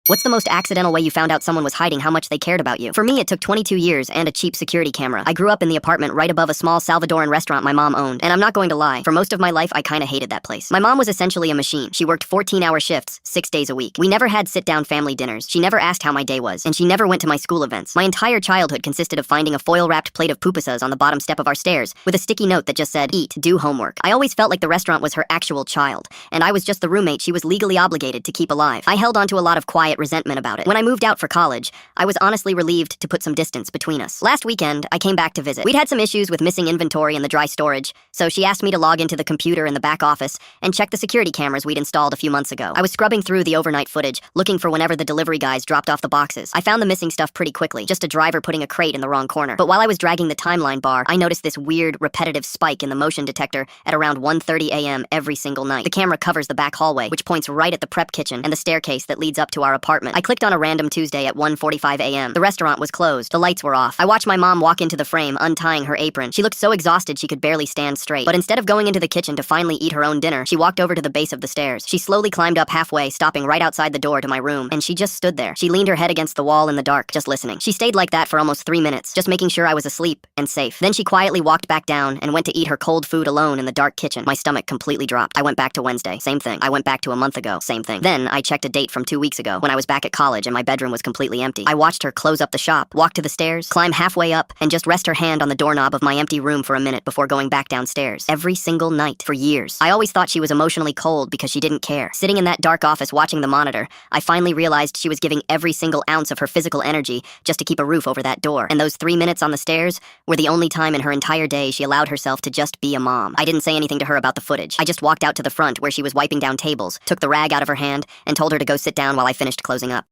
What's the most accidental way you found out someone was hiding how much they cared about you? For me, it took 22 years and a cheap security camera. I grew up in the apartment right above a small Salvadoran restaurant my mom owned, and I'm not going to lie, for most of my life I kinda hated that place. My mom was essentially a machine. She worked 14-hour shifts, 6 days a week. We never had sit-down family dinners. She never asked how my day was, and she never went to my school events. My entire childhood consisted of finding a foil-wrapped plate of pupusas on the bottom step of our stairs, with a sticky note that just said, "Eat, do homework." I always felt like the restaurant was her actual child, and I was just the roommate she was legally obligated to keep alive. I held on to a lot of quiet resentment about it. When I moved out for college, I was honestly relieved to put some distance between us. Last weekend, I came back to visit. We'd had some issues with missing inventory in the dry storage, so she asked me to log into the computer in the back office and check the security cameras we'd installed a few months ago. I was scrubbing through the overnight footage, looking for whenever the delivery guys dropped off the boxes. I found the missing stuff pretty quickly, just a driver putting a crate in the wrong corner. But while I was dragging the timeline bar, I noticed this weird, repetitive spike in the motion detector at around 1:30 a.m. every single night. The camera covers the back hallway, which points right at the prep kitchen and the staircase that leads up to our apartment. I clicked on a random Tuesday at 1:45 a.m. The restaurant was closed. The lights were off. I watched my mom walk into the frame, untying her apron. She looked so exhausted she could barely stand straight. But instead of going into the kitchen to finally eat her own dinner, she walked over to the base of the stairs. She slowly climbed up halfway, stopping right outside the door to my room, and she just stood there. She leaned her head against the wall in the dark, just listening. She stayed like that for almost 3 minutes, just making sure I was asleep and safe. Then she quietly walked back down and went to eat her cold food alone in the dark kitchen. My stomach completely dropped. I went back to Wednesday. Same thing. I went back to a month ago. Same thing. Then I checked a date from 2 weeks ago when I was back at college and my bedroom was completely empty. I watched her close up the shop, walk to the stairs, climb halfway up, and just rest her hand on the doorknob of my empty room for a minute before going back downstairs. Every single night, for years. I always thought she was emotionally cold because she didn't care. Sitting in that dark office watching the monitor, I finally realized she was giving every single ounce of her physical energy just to keep a roof over that door. And those 3 minutes on the stairs were the only time in her entire day she allowed herself to just be a mom. I didn't say anything to her about the footage. I just walked out to the front where she was wiping down tables, took the rag out of her hand, and told her to go sit down while I finished closing up.